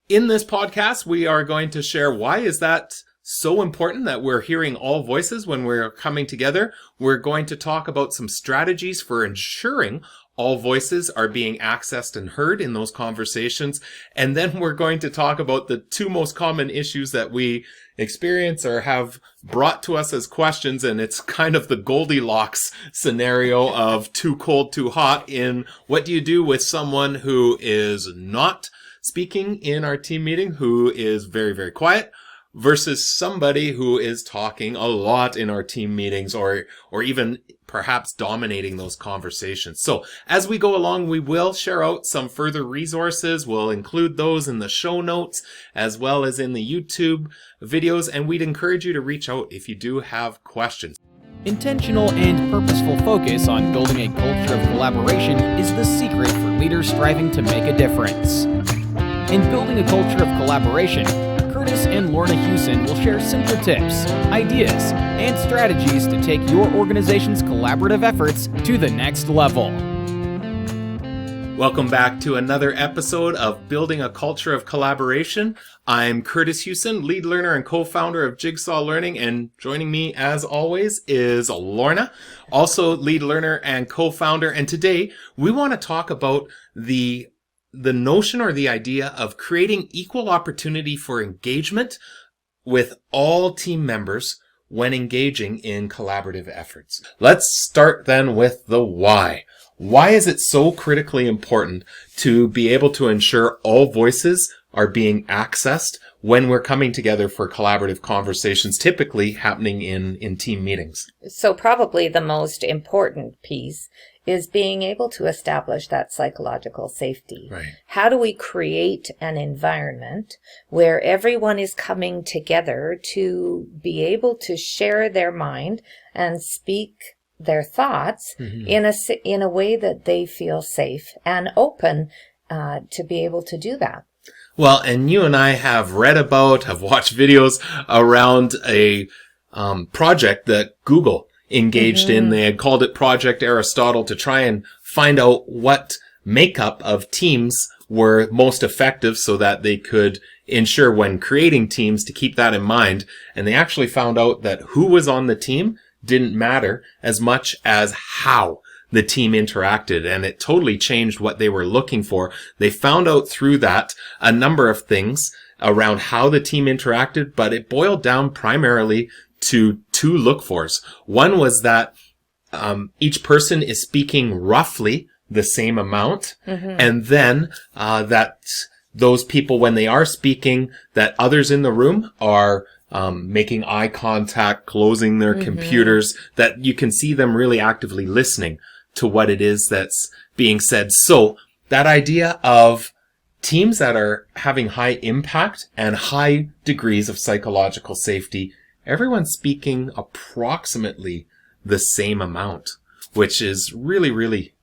In this podcast, we are going to share why is that so important that we're hearing all voices when we're coming together. We're going to talk about some strategies for ensuring all voices are being accessed and heard in those conversations. And then we're going to talk about the two most common issues that we experience or have brought to us as questions. And it's kind of the Goldilocks scenario of too cold, too hot in what do you do with someone who is not speaking in our team meeting, who is very, very quiet, versus somebody who is talking a lot in our team meetings or even perhaps dominating those conversations. So as we go along, we will share out some further resources. We'll include those in the show notes as well as in the YouTube videos. And we'd encourage you to reach out if you do have questions. Intentional and purposeful focus on building a culture of collaboration is the secret for leaders striving to make a difference. In building a culture of collaboration, Kurtis and Lorna Hewson will share simple tips, ideas, and strategies to take your organization's collaborative efforts to the next level. Welcome back to another episode of Building a Culture of Collaboration. I'm Kurtis Hewson, lead learner and co-founder of Jigsaw Learning, and joining me as always is Lorna, also lead learner and co-founder. And today we want to talk about the notion or the idea of creating equal opportunity for engagement with all team members when engaging in collaborative efforts. Let's start then with the why. Why is it so critically important to be able to ensure all voices are being accessed when we're coming together for collaborative conversations, typically happening in team meetings? So probably the most important piece is being able to establish that psychological safety. Right. How do we create an environment where everyone is coming together to be able to share their mind and speak their thoughts in a way that they feel safe and open to be able to do that? Well, and you and I have read about, have watched videos around a project that Google engaged in. They had called it Project Aristotle to try and find out what makeup of teams were most effective so that they could ensure when creating teams to keep that in mind. And they actually found out that who was on the team didn't matter as much as how the team interacted, and it totally changed what they were looking for. They found out through that a number of things around how the team interacted, but it boiled down primarily to two look-fors. One was that each person is speaking roughly the same amount, and then that those people, when they are speaking, that others in the room are making eye contact, closing their computers, that you can see them really actively listening to what it is that's being said. So that idea of teams that are having high impact and high degrees of psychological safety, everyone's speaking approximately the same amount, which is really, really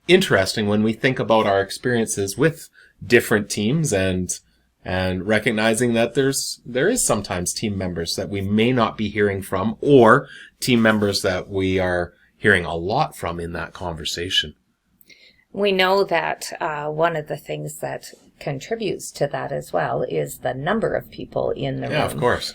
interesting when we think about our experiences with different teams and recognizing that there is sometimes team members that we may not be hearing from, or team members that we are hearing a lot from in that conversation. We know that one of the things that contributes to that as well is the number of people in the room. Yeah, of course.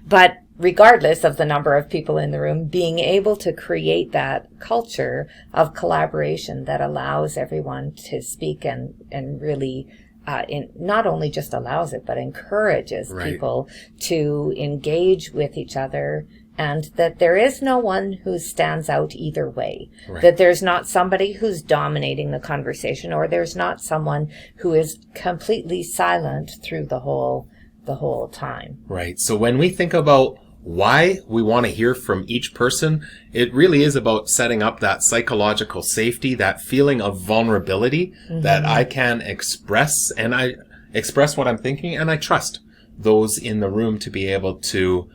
But regardless of the number of people in the room, being able to create that culture of collaboration that allows everyone to speak and really not only just allows it, but encourages people to engage with each other, and that there is no one who stands out either way. That there's not somebody who's dominating the conversation, or there's not someone who is completely silent through the whole time. Right. So when we think about why we want to hear from each person, it really is about setting up that psychological safety, that feeling of vulnerability that I can express, and I express what I'm thinking, and I trust those in the room to be able to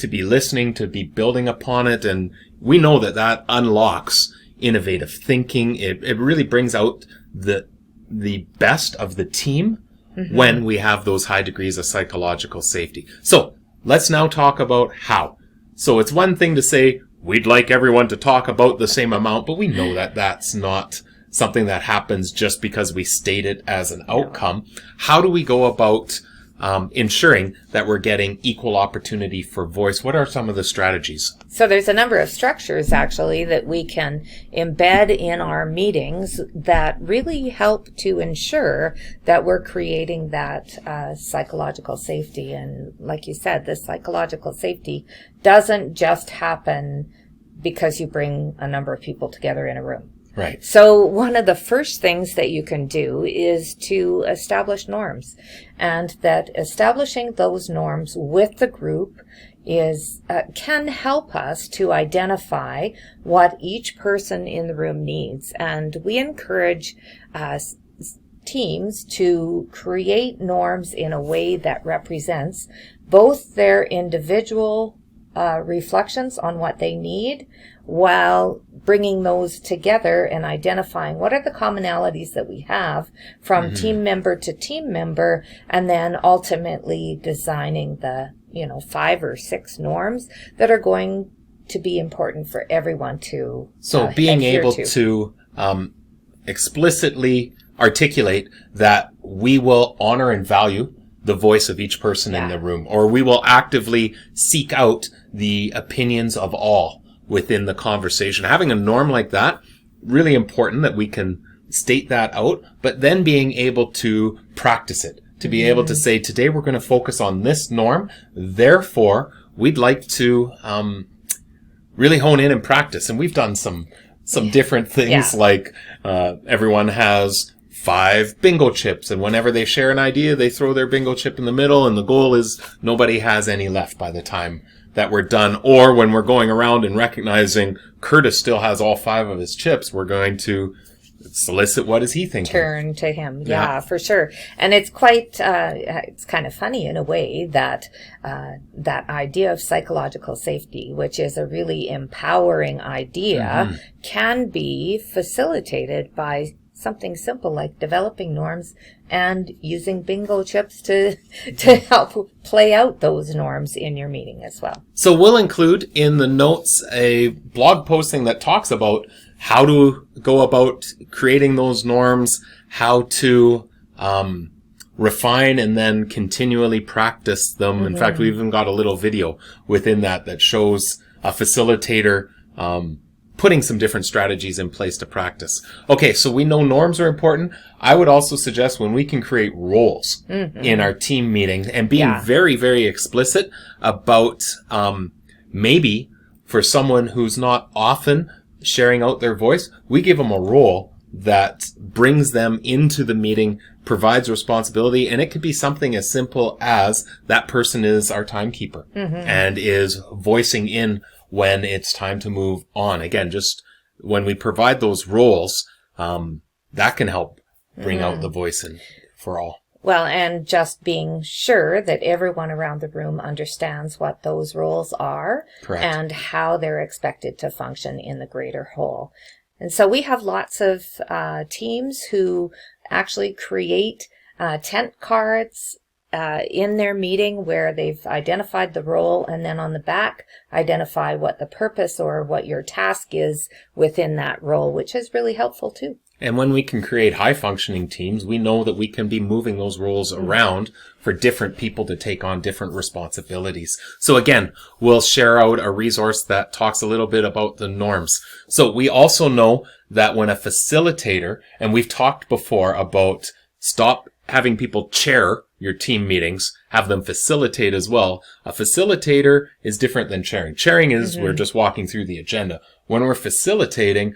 be listening, to be building upon it. And we know that unlocks innovative thinking. It really brings out the best of the team when we have those high degrees of psychological safety. So let's now talk about how. So it's one thing to say, we'd like everyone to talk about the same amount, but we know that that's not something that happens just because we state it as an outcome. How do we go about ensuring that we're getting equal opportunity for voice? What are some of the strategies? So there's a number of structures actually that we can embed in our meetings that really help to ensure that we're creating that psychological safety. And like you said, this psychological safety doesn't just happen because you bring a number of people together in a room. Right. So one of the first things that you can do is to establish norms, and that establishing those norms with the group is can help us to identify what each person in the room needs. And we encourage teams to create norms in a way that represents both their individual reflections on what they need, while bringing those together and identifying what are the commonalities that we have from team member to team member, and then ultimately designing the 5 or 6 norms that are going to be important for everyone to being able to explicitly articulate that we will honor and value the voice of each person in the room, or we will actively seek out the opinions of all within the conversation. Having a norm like that, really important that we can state that out, but then being able to practice it, to be able to say, today we're going to focus on this norm, therefore we'd like to really hone in and practice. And we've done some different things, like everyone has 5 bingo chips, and whenever they share an idea, they throw their bingo chip in the middle, and the goal is nobody has any left by the time that we're done. Or when we're going around and recognizing Kurtis still has all 5 of his chips, we're going to solicit what is he thinking. Turn to him. Yeah, for sure. And it's quite, it's kind of funny in a way that that idea of psychological safety, which is a really empowering idea, can be facilitated by something simple like developing norms and using bingo chips to help play out those norms in your meeting as well. So we'll include in the notes a blog posting that talks about how to go about creating those norms, how to refine and then continually practice them. In fact, we've even got a little video within that shows a facilitator putting some different strategies in place to practice. Okay, so we know norms are important. I would also suggest when we can create roles in our team meeting and being very, very explicit about maybe for someone who's not often sharing out their voice, we give them a role that brings them into the meeting, provides responsibility, and it could be something as simple as that person is our timekeeper and is voicing in when it's time to move on. Again, just when we provide those roles, that can help bring out the voice for all. Well, and just being sure that everyone around the room understands what those roles are. Correct. And how they're expected to function in the greater whole. And so we have lots of teams who actually create tent cards in their meeting where they've identified the role, and then on the back identify what the purpose or what your task is within that role, which is really helpful too. And when we can create high-functioning teams, we know that we can be moving those roles around for different people to take on different responsibilities. So again, we'll share out a resource that talks a little bit about the norms. So we also know that when a facilitator, and we've talked before about stop having people chair your team meetings, have them facilitate as well. A facilitator is different than chairing. Chairing is we're just walking through the agenda. When we're facilitating,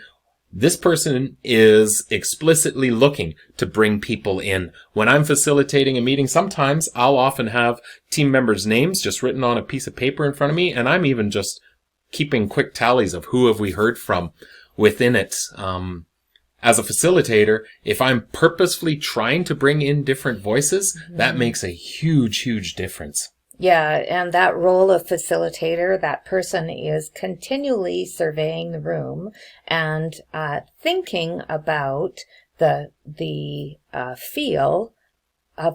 this person is explicitly looking to bring people in. When I'm facilitating a meeting, sometimes I'll often have team members' names just written on a piece of paper in front of me, and I'm even just keeping quick tallies of who have we heard from within it. As a facilitator, if I'm purposefully trying to bring in different voices, that makes a huge, huge difference. Yeah, and that role of facilitator, that person is continually surveying the room and thinking about the feel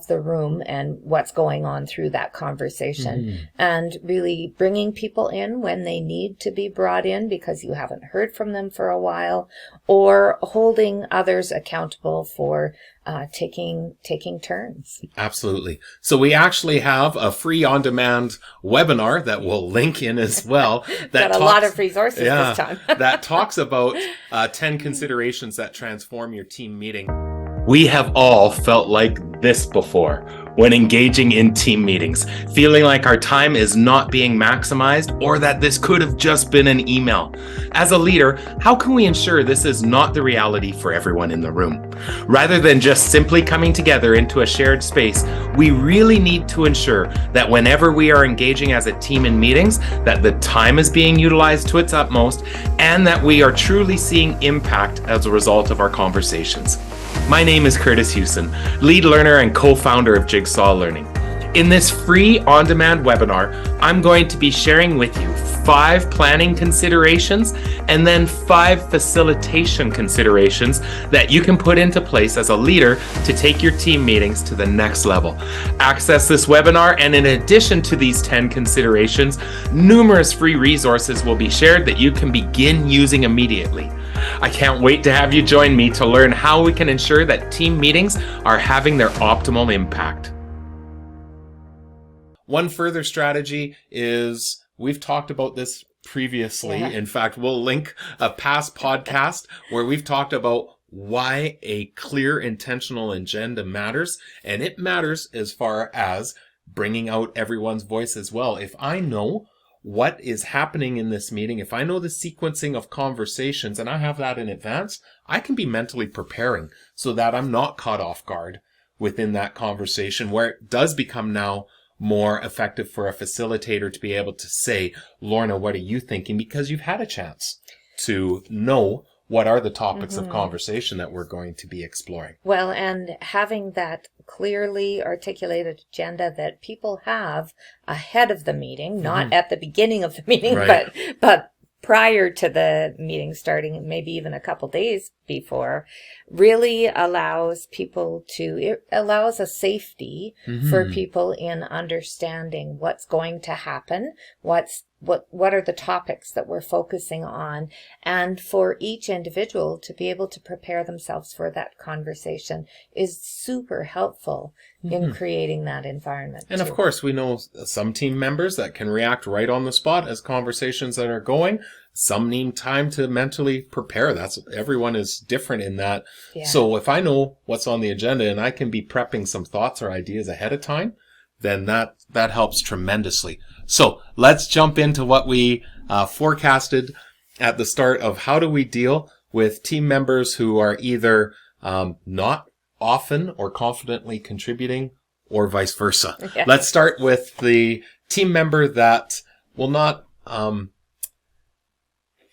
the room and what's going on through that conversation, and really bringing people in when they need to be brought in because you haven't heard from them for a while, or holding others accountable for taking turns. Absolutely. So we actually have a free on-demand webinar that we'll link in as well. Got a lot of resources this time. That talks about 10 considerations that transform your team meeting. We have all felt like this before when engaging in team meetings, feeling like our time is not being maximized or that this could have just been an email. As a leader, how can we ensure this is not the reality for everyone in the room? Rather than just simply coming together into a shared space, we really need to ensure that whenever we are engaging as a team in meetings, that the time is being utilized to its utmost and that we are truly seeing impact as a result of our conversations. My name is Kurtis Hewson, lead learner and co-founder of Jigsaw Learning. In this free on-demand webinar, I'm going to be sharing with you 5 planning considerations and then 5 facilitation considerations that you can put into place as a leader to take your team meetings to the next level. Access this webinar, and in addition to these 10 considerations, numerous free resources will be shared that you can begin using immediately. I can't wait to have you join me to learn how we can ensure that team meetings are having their optimal impact. One further strategy is, we've talked about this previously. Yeah. In fact, we'll link a past podcast where we've talked about why a clear, intentional agenda matters. And it matters as far as bringing out everyone's voice as well. If I know what is happening in this meeting, if I know the sequencing of conversations and I have that in advance, I can be mentally preparing so that I'm not caught off guard within that conversation, where it does become now more effective for a facilitator to be able to say, Lorna, what are you thinking? Because you've had a chance to know what are the topics of conversation that we're going to be exploring. Well, and having that clearly articulated agenda that people have ahead of the meeting, not at the beginning of the meeting, Right. but prior to the meeting starting, maybe even a couple days before, really allows it allows a safety for people in understanding what's going to happen, what are the topics that we're focusing on, and for each individual to be able to prepare themselves for that conversation is super helpful in creating that environment. And of course, we know some team members that can react right on the spot as conversations that are going. Some need time to mentally prepare. Everyone is different in that. Yeah. So if I know what's on the agenda and I can be prepping some thoughts or ideas ahead of time, then that helps tremendously. So let's jump into what we forecasted at the start of how do we deal with team members who are either not often or confidently contributing, or vice versa. Yeah. Let's start with the team member that will not on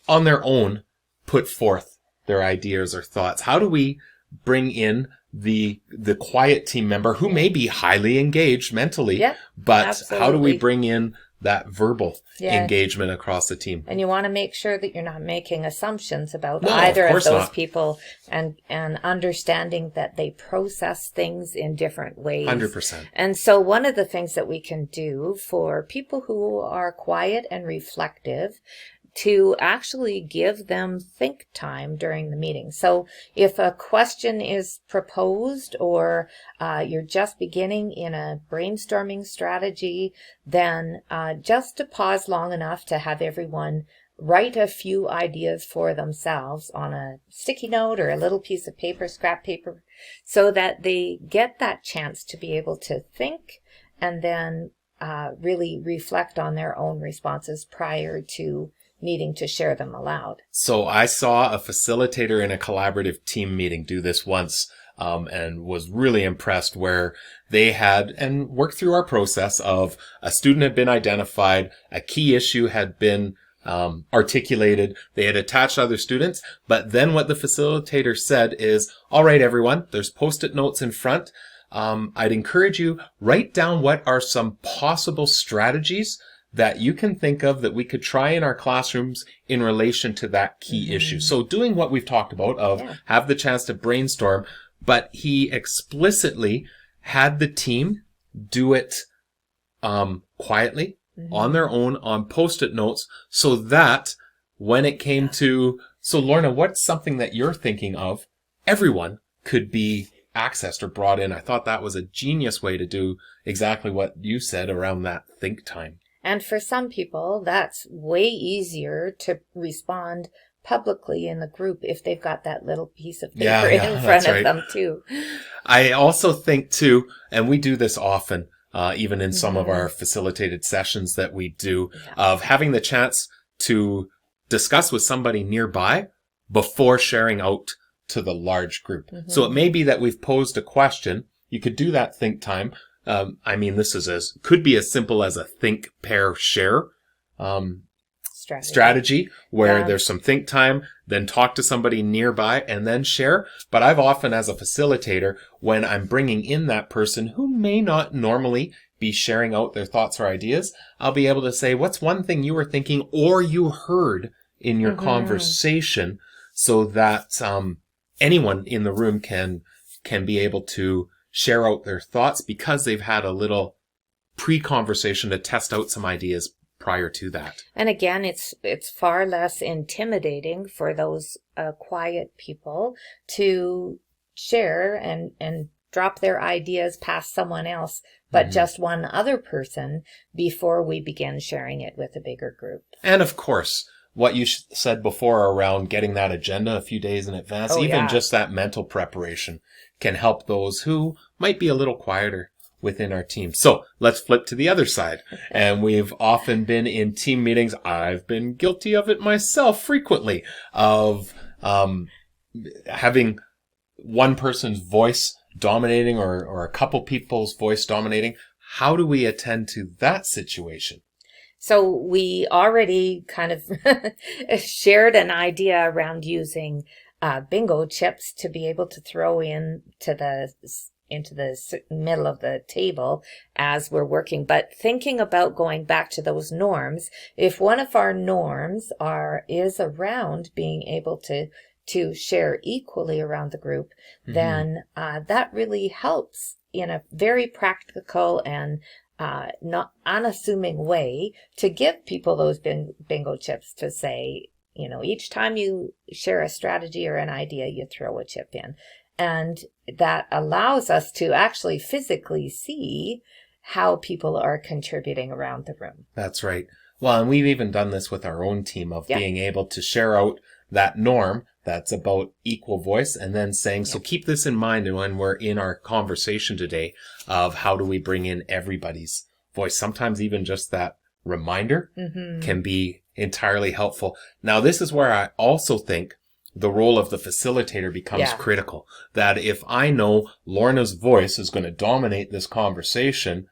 their own put forth their ideas or thoughts. How do we bring in the quiet team member who may be highly engaged mentally, but absolutely. How do we bring in that verbal engagement across the team? And you want to make sure that you're not making assumptions about No, either of of course those not. people, and understanding that they process things in different ways. 100%. And so one of the things that we can do for people who are quiet and reflective, to actually give them think time during the meeting. So if a question is proposed, or you're just beginning in a brainstorming strategy, then just to pause long enough to have everyone write a few ideas for themselves on a sticky note or a little piece of paper, scrap paper, so that they get that chance to be able to think and then really reflect on their own responses prior to needing to share them aloud. So I saw a facilitator in a collaborative team meeting do this once, and was really impressed, where they had and worked through our process of a student had been identified, a key issue had been articulated, they had attached other students, but then what the facilitator said is, all right, everyone, there's Post-it notes in front. I'd encourage you, write down what are some possible strategies that you can think of that we could try in our classrooms in relation to that key issue. So doing what we've talked about of have the chance to brainstorm, but he explicitly had the team do it quietly on their own on Post-it notes, so that when it came to, so Lorna, what's something that you're thinking of, everyone could be accessed or brought in. I thought that was a genius way to do exactly what you said around that think time. And for some people, that's way easier to respond publicly in the group if they've got that little piece of paper in front of them too. I also think too, and we do this often, even in some of our facilitated sessions that we do, of having the chance to discuss with somebody nearby before sharing out to the large group. So it may be that we've posed a question. You could do that think time. I mean, this is could be as simple as a think, pair, share strategy where there's some think time, then talk to somebody nearby and then share. But I've often, as a facilitator, when I'm bringing in that person who may not normally be sharing out their thoughts or ideas, I'll be able to say, what's one thing you were thinking or you heard in your conversation, so that anyone in the room can be able to share out their thoughts because they've had a little pre-conversation to test out some ideas prior to that. And again, it's far less intimidating for those quiet people to share and drop their ideas past someone else, but just one other person before we begin sharing it with a bigger group. And of course, what you said before around getting that agenda a few days in advance, just that mental preparation can help those who might be a little quieter within our team. So let's flip to the other side. And we've often been in team meetings. I've been guilty of it myself frequently, of having one person's voice dominating or a couple people's voice dominating. How do we attend to that situation? So we already kind of shared an idea around using bingo chips to be able to throw into the middle of the table as we're working. But thinking about going back to those norms, if one of our norms is around being able to share equally around the group, then that really helps in a very practical and not unassuming way to give people those bingo chips to say, each time you share a strategy or an idea, you throw a chip in. And that allows us to actually physically see how people are contributing around the room. That's right. Well, and we've even done this with our own team of being able to share out that norm that's about equal voice and then saying, so keep this in mind when we're in our conversation today of how do we bring in everybody's voice. Sometimes even just that reminder can be entirely helpful. Now, this is where I also think the role of the facilitator becomes critical. That if I know Lorna's voice is going to dominate this conversation,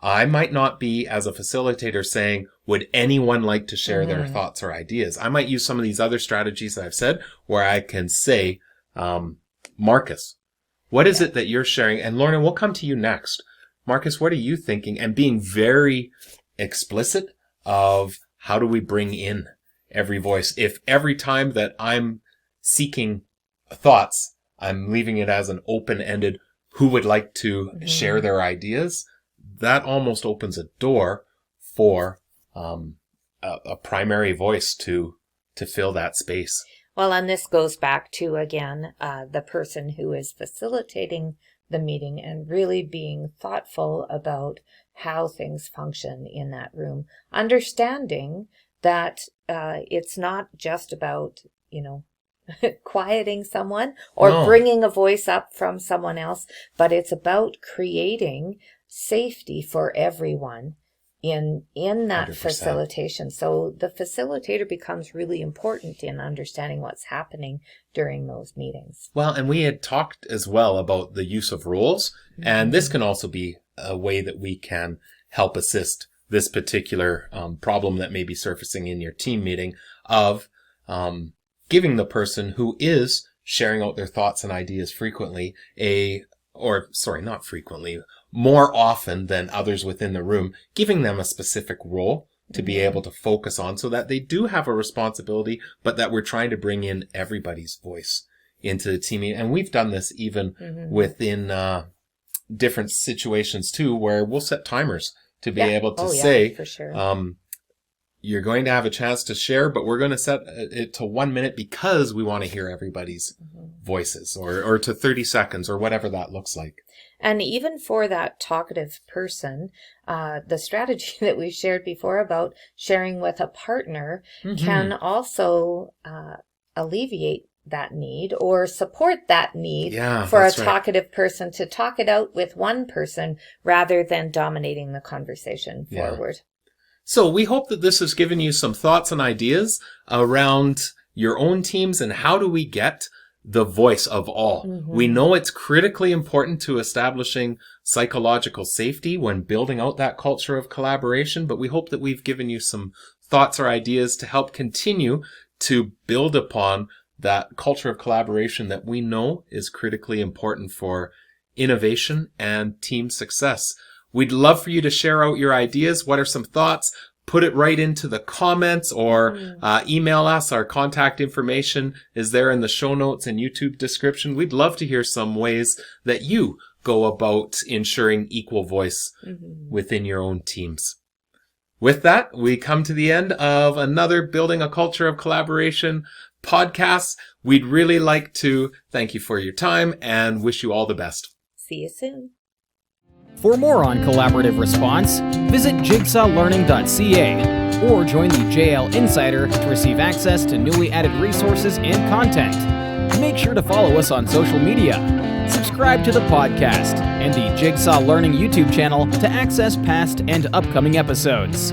I might not be, as a facilitator, saying, would anyone like to share their thoughts or ideas? I might use some of these other strategies that I've said where I can say, Marcus, what is it that you're sharing? And Lorna, we'll come to you next. Marcus, what are you thinking? And being very explicit of how do we bring in every voice? If every time that I'm seeking thoughts, I'm leaving it as an open-ended, who would like to share their ideas, that almost opens a door for a primary voice to fill that space. Well, and this goes back to, again, the person who is facilitating the meeting and really being thoughtful about how things function in that room. Understanding that it's not just about, quieting someone or bringing a voice up from someone else, but it's about creating safety for everyone in that 100%. Facilitation. So the facilitator becomes really important in understanding what's happening during those meetings. Well, and we had talked as well about the use of roles, and this can also be a way that we can help assist this particular problem that may be surfacing in your team meeting of giving the person who is sharing out their thoughts and ideas frequently more often than others within the room, giving them a specific role to be able to focus on so that they do have a responsibility, but that we're trying to bring in everybody's voice into the team. And we've done this even within different situations too, where we'll set timers to be able to yeah, say, for sure. you're going to have a chance to share, but we're going to set it to 1 minute because we want to hear everybody's voices, or to 30 seconds, or whatever that looks like. And even for that talkative person, the strategy that we shared before about sharing with a partner can also alleviate that need or support that need for a talkative person to talk it out with one person rather than dominating the conversation forward. So we hope that this has given you some thoughts and ideas around your own teams and how do we get the voice of all. We know it's critically important to establishing psychological safety when building out that culture of collaboration, but we hope that we've given you some thoughts or ideas to help continue to build upon that culture of collaboration that we know is critically important for innovation and team success. We'd love for you to share out your ideas. What are some thoughts? Put it right into the comments or email us. Our contact information is there in the show notes and YouTube description. We'd love to hear some ways that you go about ensuring equal voice within your own teams. With that, we come to the end of another Building a Culture of Collaboration podcast. We'd really like to thank you for your time and wish you all the best. See you soon. For more on collaborative response, visit jigsawlearning.ca or join the JL Insider to receive access to newly added resources and content. Make sure to follow us on social media, subscribe to the podcast, and the Jigsaw Learning YouTube channel to access past and upcoming episodes.